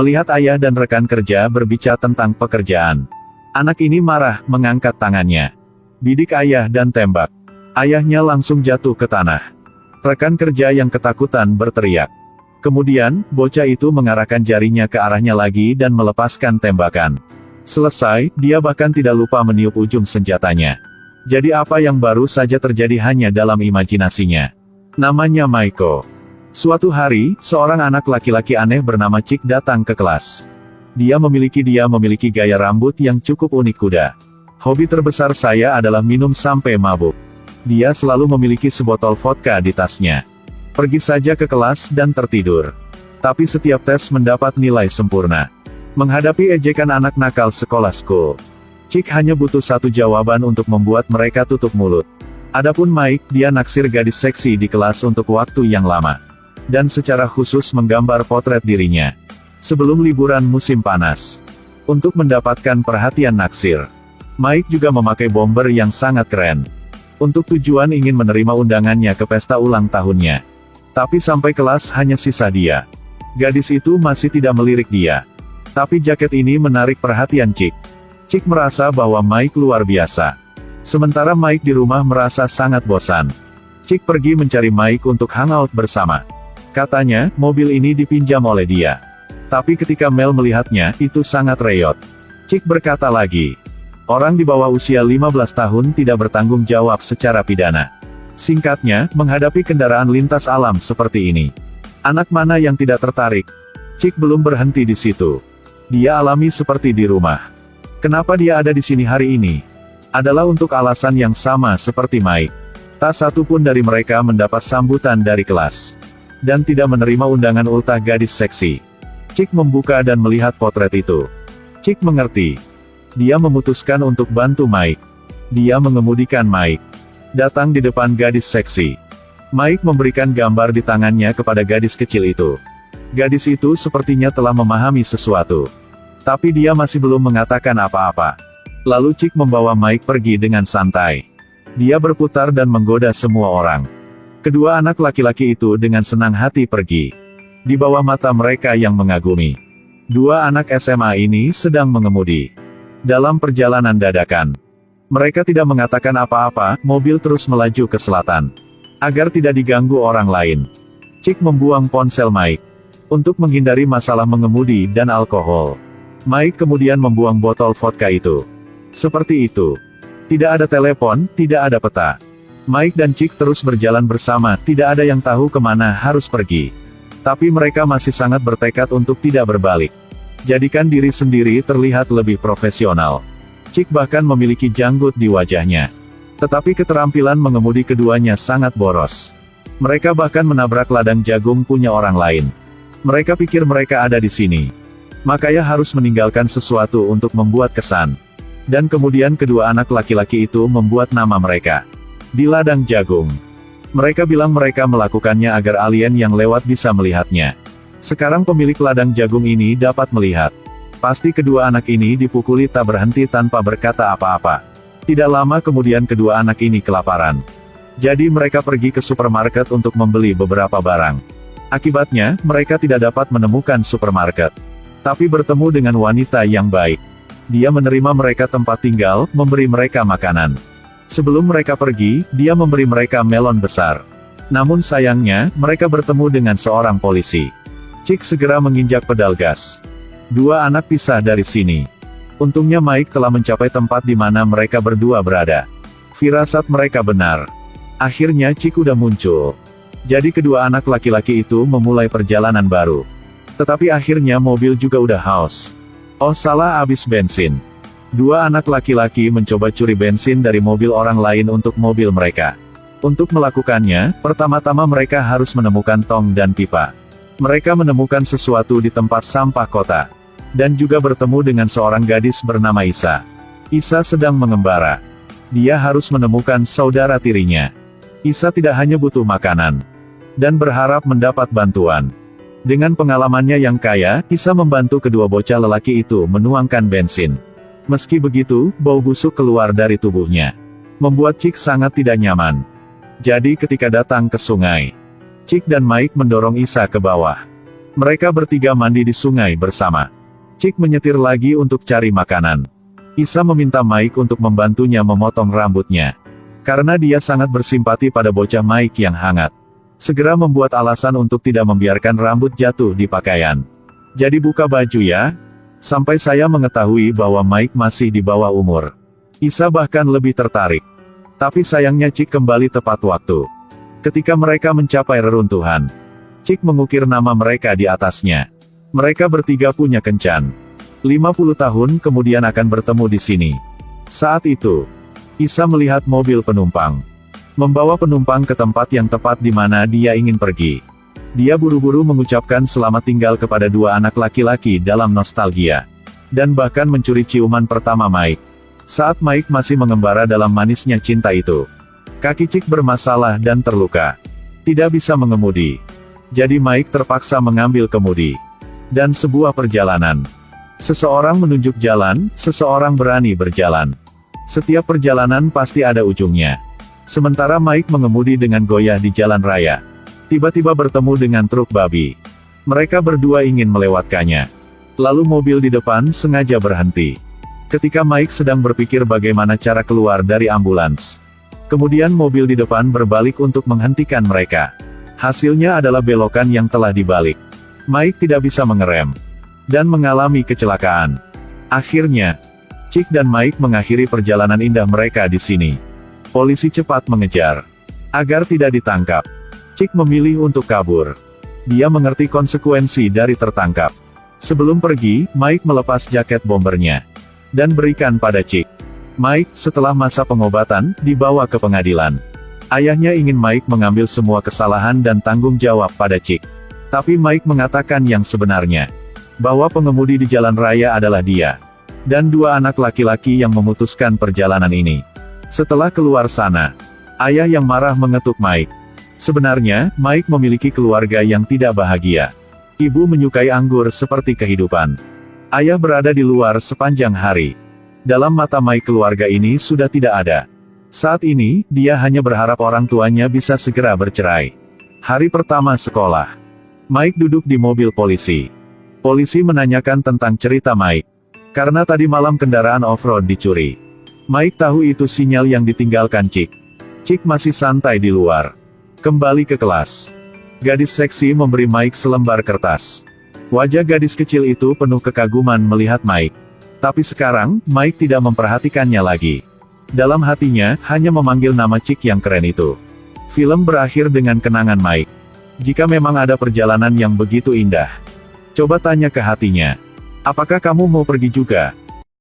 Melihat ayah dan rekan kerja berbicara tentang pekerjaan. Anak ini marah, mengangkat tangannya. Bidik ayah dan tembak. Ayahnya langsung jatuh ke tanah. Rekan kerja yang ketakutan berteriak. Kemudian, bocah itu mengarahkan jarinya ke arahnya lagi dan melepaskan tembakan. Selesai, dia bahkan tidak lupa meniup ujung senjatanya. Jadi apa yang baru saja terjadi hanya dalam imajinasinya. Namanya Maiko. Suatu hari, seorang anak laki-laki aneh bernama Chick datang ke kelas. Dia memiliki gaya rambut yang cukup unik kuda. Hobi terbesar saya adalah minum sampai mabuk. Dia selalu memiliki sebotol vodka di tasnya. Pergi saja ke kelas dan tertidur. Tapi setiap tes mendapat nilai sempurna. Menghadapi ejekan anak nakal sekolah school, Chick hanya butuh satu jawaban untuk membuat mereka tutup mulut. Adapun Mike, dia naksir gadis seksi di kelas untuk waktu yang lama. Dan secara khusus menggambar potret dirinya. Sebelum liburan musim panas. Untuk mendapatkan perhatian naksir. Mike juga memakai bomber yang sangat keren. Untuk tujuan ingin menerima undangannya ke pesta ulang tahunnya. Tapi sampai kelas hanya sisa dia. Gadis itu masih tidak melirik dia. Tapi jaket ini menarik perhatian Chick. Chick merasa bahwa Mike luar biasa. Sementara Mike di rumah merasa sangat bosan. Chick pergi mencari Mike untuk hangout bersama. Katanya, mobil ini dipinjam oleh dia. Tapi ketika Mel melihatnya, itu sangat reyot. Chick berkata lagi. Orang di bawah usia 15 tahun tidak bertanggung jawab secara pidana. Singkatnya, menghadapi kendaraan lintas alam seperti ini. Anak mana yang tidak tertarik? Chick belum berhenti di situ. Dia alami seperti di rumah. Kenapa dia ada di sini hari ini? Adalah untuk alasan yang sama seperti Mike. Tak satu pun dari mereka mendapat sambutan dari kelas. Dan tidak menerima undangan ultah gadis seksi. Chick membuka dan melihat potret itu. Chick mengerti. Dia memutuskan untuk bantu Mike. Dia mengemudikan Mike. Datang di depan gadis seksi. Mike memberikan gambar di tangannya kepada gadis kecil itu. Gadis itu sepertinya telah memahami sesuatu. Tapi dia masih belum mengatakan apa-apa. Lalu Chick membawa Mike pergi dengan santai. Dia berputar dan menggoda semua orang. Kedua anak laki-laki itu dengan senang hati pergi. Di bawah mata mereka yang mengagumi. Dua anak SMA ini sedang mengemudi. Dalam perjalanan dadakan. Mereka tidak mengatakan apa-apa, mobil terus melaju ke selatan. Agar tidak diganggu orang lain. Chick membuang ponsel Mike. Untuk menghindari masalah mengemudi dan alkohol. Mike kemudian membuang botol vodka itu. Seperti itu. Tidak ada telepon, tidak ada peta. Mike dan Chick terus berjalan bersama, tidak ada yang tahu kemana harus pergi. Tapi mereka masih sangat bertekad untuk tidak berbalik. Jadikan diri sendiri terlihat lebih profesional. Chick bahkan memiliki janggut di wajahnya. Tetapi keterampilan mengemudi keduanya sangat boros. Mereka bahkan menabrak ladang jagung punya orang lain. Mereka pikir mereka ada di sini. Makanya harus meninggalkan sesuatu untuk membuat kesan. Dan kemudian kedua anak laki-laki itu membuat nama mereka. Di ladang jagung. Mereka bilang mereka melakukannya agar alien yang lewat bisa melihatnya. Sekarang pemilik ladang jagung ini dapat melihat. Pasti kedua anak ini dipukuli tak berhenti tanpa berkata apa-apa. Tidak lama kemudian kedua anak ini kelaparan. Jadi mereka pergi ke supermarket untuk membeli beberapa barang. Akibatnya, mereka tidak dapat menemukan supermarket. Tapi bertemu dengan wanita yang baik. Dia menerima mereka tempat tinggal, memberi mereka makanan. Sebelum mereka pergi, dia memberi mereka melon besar. Namun sayangnya, mereka bertemu dengan seorang polisi. Chick segera menginjak pedal gas. Dua anak pisah dari sini. Untungnya Mike telah mencapai tempat di mana mereka berdua berada. Firasat mereka benar. Akhirnya Chick udah muncul. Jadi kedua anak laki-laki itu memulai perjalanan baru. Tetapi akhirnya mobil juga udah haus. Oh salah, habis bensin. Dua anak laki-laki mencoba curi bensin dari mobil orang lain untuk mobil mereka. Untuk melakukannya, pertama-tama mereka harus menemukan tong dan pipa. Mereka menemukan sesuatu di tempat sampah kota. Dan juga bertemu dengan seorang gadis bernama Isa. Isa sedang mengembara. Dia harus menemukan saudara tirinya. Isa tidak hanya butuh makanan. Dan berharap mendapat bantuan. Dengan pengalamannya yang kaya, Isa membantu kedua bocah lelaki itu menuangkan bensin. Meski begitu, bau busuk keluar dari tubuhnya. Membuat Chick sangat tidak nyaman. Jadi ketika datang ke sungai, Chick dan Mike mendorong Isa ke bawah. Mereka bertiga mandi di sungai bersama. Chick menyetir lagi untuk cari makanan. Isa meminta Mike untuk membantunya memotong rambutnya. Karena dia sangat bersimpati pada bocah Mike yang hangat. Segera membuat alasan untuk tidak membiarkan rambut jatuh di pakaian. Jadi buka baju ya. Sampai saya mengetahui bahwa Mike masih di bawah umur. Isa bahkan lebih tertarik. Tapi sayangnya Chick kembali tepat waktu. Ketika mereka mencapai reruntuhan, Chick mengukir nama mereka di atasnya. Mereka bertiga punya kencan. 50 tahun kemudian akan bertemu di sini. Saat itu, Isa melihat mobil penumpang. Membawa penumpang ke tempat yang tepat di mana dia ingin pergi. Dia buru-buru mengucapkan selamat tinggal kepada dua anak laki-laki dalam nostalgia. Dan bahkan mencuri ciuman pertama Mike. Saat Mike masih mengembara dalam manisnya cinta itu. Kaki Chick bermasalah dan terluka. Tidak bisa mengemudi. Jadi Mike terpaksa mengambil kemudi. Dan sebuah perjalanan. Seseorang menunjuk jalan, seseorang berani berjalan. Setiap perjalanan pasti ada ujungnya. Sementara Mike mengemudi dengan goyah di jalan raya. Tiba-tiba bertemu dengan truk babi. Mereka berdua ingin melewatkannya. Lalu mobil di depan sengaja berhenti. Ketika Mike sedang berpikir bagaimana cara keluar dari ambulans. Kemudian mobil di depan berbalik untuk menghentikan mereka. Hasilnya adalah belokan yang telah dibalik. Mike tidak bisa mengerem. Dan mengalami kecelakaan. Akhirnya, Chick dan Mike mengakhiri perjalanan indah mereka di sini. Polisi cepat mengejar. Agar tidak ditangkap, Chick memilih untuk kabur. Dia mengerti konsekuensi dari tertangkap. Sebelum pergi, Mike melepas jaket bombernya. Dan berikan pada Chick. Mike, setelah masa pengobatan, dibawa ke pengadilan. Ayahnya ingin Mike mengambil semua kesalahan dan tanggung jawab pada Chick. Tapi Mike mengatakan yang sebenarnya. Bahwa pengemudi di jalan raya adalah dia. Dan dua anak laki-laki yang memutuskan perjalanan ini. Setelah keluar sana, ayah yang marah mengetuk Mike. Sebenarnya, Mike memiliki keluarga yang tidak bahagia. Ibu menyukai anggur seperti kehidupan. Ayah berada di luar sepanjang hari. Dalam mata Mike keluarga ini sudah tidak ada. Saat ini, dia hanya berharap orang tuanya bisa segera bercerai. Hari pertama sekolah. Mike duduk di mobil polisi. Polisi menanyakan tentang cerita Mike. Karena tadi malam kendaraan off-road dicuri. Mike tahu itu sinyal yang ditinggalkan Chick. Chick masih santai di luar. Kembali ke kelas. Gadis seksi memberi Mike selembar kertas. Wajah gadis kecil itu penuh kekaguman melihat Mike. Tapi sekarang, Mike tidak memperhatikannya lagi. Dalam hatinya, hanya memanggil nama Chick yang keren itu. Film berakhir dengan kenangan Mike. Jika memang ada perjalanan yang begitu indah, coba tanya ke hatinya. Apakah kamu mau pergi juga?